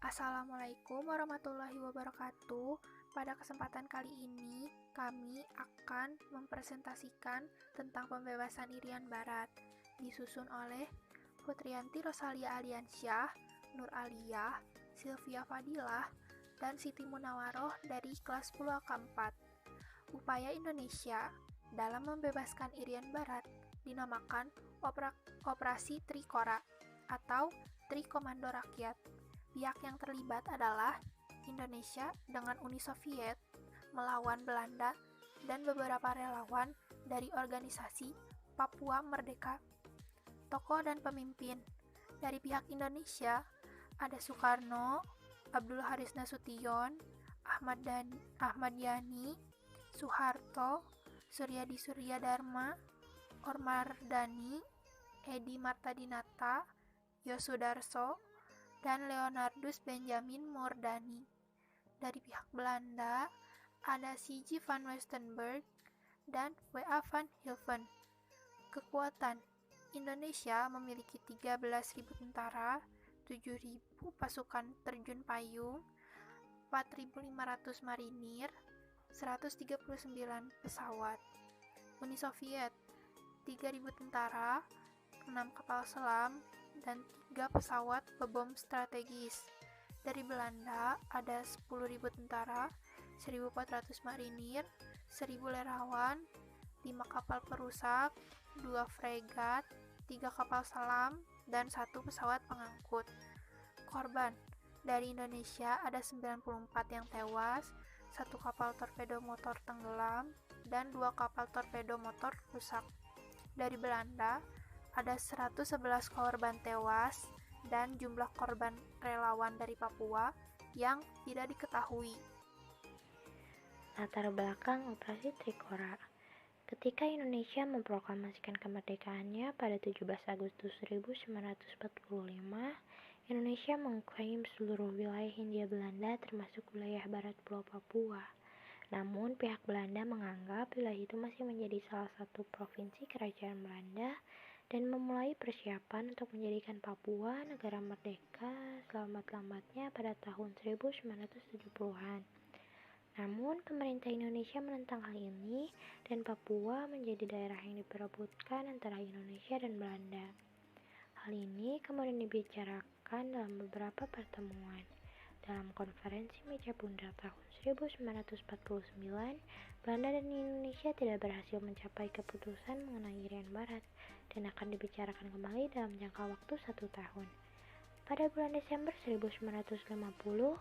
Assalamualaikum warahmatullahi wabarakatuh. Pada kesempatan kali ini, kami akan mempresentasikan tentang pembebasan Irian Barat, disusun oleh Putriyanti Rosalia Aliansyah, Nur Aliyah, Sylvia Fadilah, dan Siti Munawaroh dari kelas 10 AK4. Upaya Indonesia dalam membebaskan Irian Barat dinamakan Operasi Trikora atau Trikomando Rakyat. Pihak yang terlibat adalah Indonesia dengan Uni Soviet melawan Belanda dan beberapa relawan dari organisasi Papua Merdeka. Tokoh dan pemimpin dari pihak Indonesia ada Soekarno, Abdul Haris Nasution, Ahmad Yani, Soeharto, Suryadi Suryadharma, Ormardani, Edi Martadinata, Yosudarso, dan Leonardus Benjamin Mordani. Dari pihak Belanda, ada C.G. van Westenberg dan W.A. van Hilven. Kekuatan Indonesia memiliki 13.000 tentara, 7.000 pasukan terjun payung, 4.500 marinir, 139 pesawat. Uni Soviet, 3.000 tentara, 6 kapal selam, dan 3 pesawat bebom strategis. Dari Belanda ada 10.000 tentara, 1.400 marinir, 1.000 relawan, 5 kapal perusak, 2 fregat, 3 kapal selam, dan 1 pesawat pengangkut. Korban dari Indonesia ada 94 yang tewas, 1 kapal torpedo motor tenggelam, dan 2 kapal torpedo motor rusak. Dari Belanda ada 111 korban tewas dan jumlah korban relawan dari Papua yang tidak diketahui. Latar belakang Operasi Trikora. Ketika Indonesia memproklamasikan kemerdekaannya pada 17 Agustus 1945, Indonesia mengklaim seluruh wilayah Hindia Belanda termasuk wilayah barat Pulau Papua. Namun pihak Belanda menganggap wilayah itu masih menjadi salah satu provinsi kerajaan Belanda dan memulai persiapan untuk menjadikan Papua negara merdeka selambat-lambatnya pada tahun 1970-an. Namun, pemerintah Indonesia menentang hal ini dan Papua menjadi daerah yang diperebutkan antara Indonesia dan Belanda. Hal ini kemudian dibicarakan dalam beberapa pertemuan. Dalam konferensi meja bundar tahun 1949, Belanda dan Indonesia tidak berhasil mencapai keputusan mengenai Irian Barat dan akan dibicarakan kembali dalam jangka waktu 1 tahun. Pada bulan Desember 1950,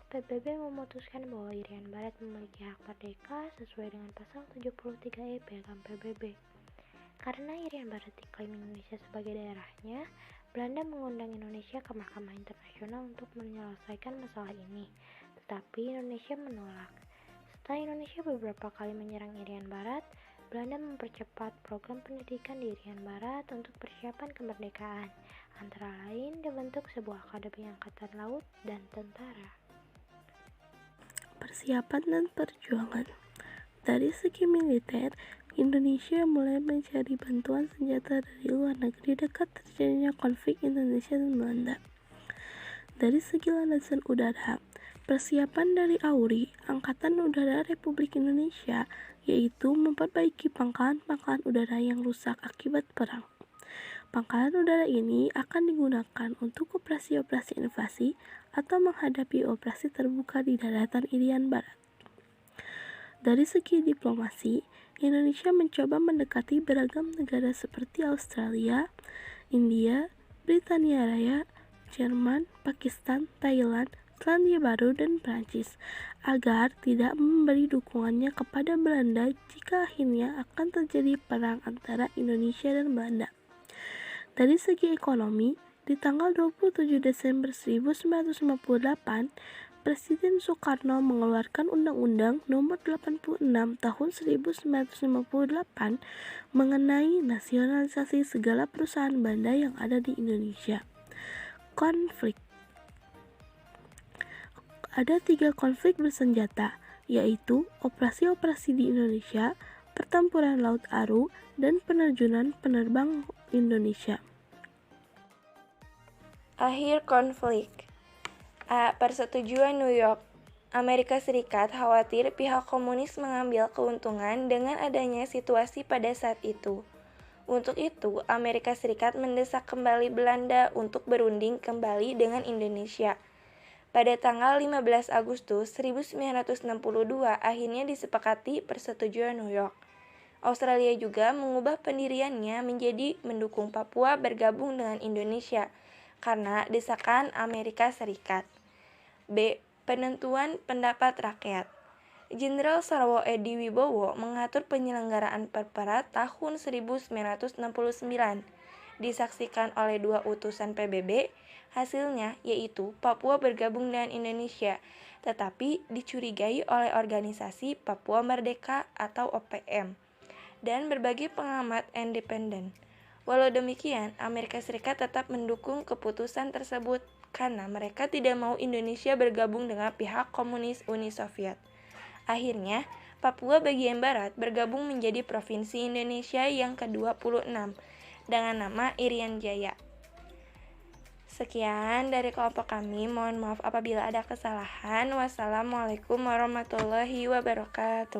PBB memutuskan bahwa Irian Barat memiliki hak merdeka sesuai dengan pasal 73E Piagam PBB. Karena Irian Barat diklaim Indonesia sebagai daerahnya, Belanda mengundang Indonesia ke Mahkamah Internasional untuk menyelesaikan masalah ini, tetapi Indonesia menolak. Setelah Indonesia beberapa kali menyerang Irian Barat, Belanda mempercepat program pendidikan di Irian Barat untuk persiapan kemerdekaan, antara lain dibentuk sebuah akademi angkatan laut dan tentara. Persiapan dan perjuangan. Dari segi militer, Indonesia mulai mencari bantuan senjata dari luar negeri dekat terjadinya konflik Indonesia dan Belanda. Dari segi landasan udara, persiapan dari AURI, Angkatan Udara Republik Indonesia, yaitu memperbaiki pangkalan-pangkalan udara yang rusak akibat perang. Pangkalan udara ini akan digunakan untuk operasi-operasi invasi atau menghadapi operasi terbuka di daratan Irian Barat. Dari segi diplomasi, Indonesia mencoba mendekati beragam negara seperti Australia, India, Britania Raya, Jerman, Pakistan, Thailand, Selandia Baru, dan Prancis agar tidak memberi dukungannya kepada Belanda jika akhirnya akan terjadi perang antara Indonesia dan Belanda. Dari segi ekonomi, di tanggal 27 Desember 1958, Presiden Soekarno mengeluarkan Undang-Undang Nomor 86 Tahun 1958 mengenai nasionalisasi segala perusahaan Belanda yang ada di Indonesia. Konflik. Ada 3 konflik bersenjata, yaitu operasi-operasi di Indonesia, pertempuran Laut Aru, dan penerjunan penerbang Indonesia. Akhir konflik. A. Persetujuan New York. Amerika Serikat khawatir pihak komunis mengambil keuntungan dengan adanya situasi pada saat itu. Untuk itu, Amerika Serikat mendesak kembali Belanda untuk berunding kembali dengan Indonesia. Pada tanggal 15 Agustus 1962, akhirnya disepakati persetujuan New York. Australia juga mengubah pendiriannya menjadi mendukung Papua bergabung dengan Indonesia karena desakan Amerika Serikat. B. Penentuan pendapat rakyat. Jenderal Sarwo Edi Wibowo mengatur penyelenggaraan Perpera tahun 1969. Disaksikan oleh 2 utusan PBB, hasilnya yaitu Papua bergabung dengan Indonesia, tetapi dicurigai oleh organisasi Papua Merdeka atau OPM dan berbagai pengamat independen. Walau demikian, Amerika Serikat tetap mendukung keputusan tersebut karena mereka tidak mau Indonesia bergabung dengan pihak komunis Uni Soviet. Akhirnya, Papua bagian barat bergabung menjadi Provinsi Indonesia yang ke-26 dengan nama Irian Jaya. Sekian dari kelompok kami, mohon maaf apabila ada kesalahan. Wassalamualaikum warahmatullahi wabarakatuh.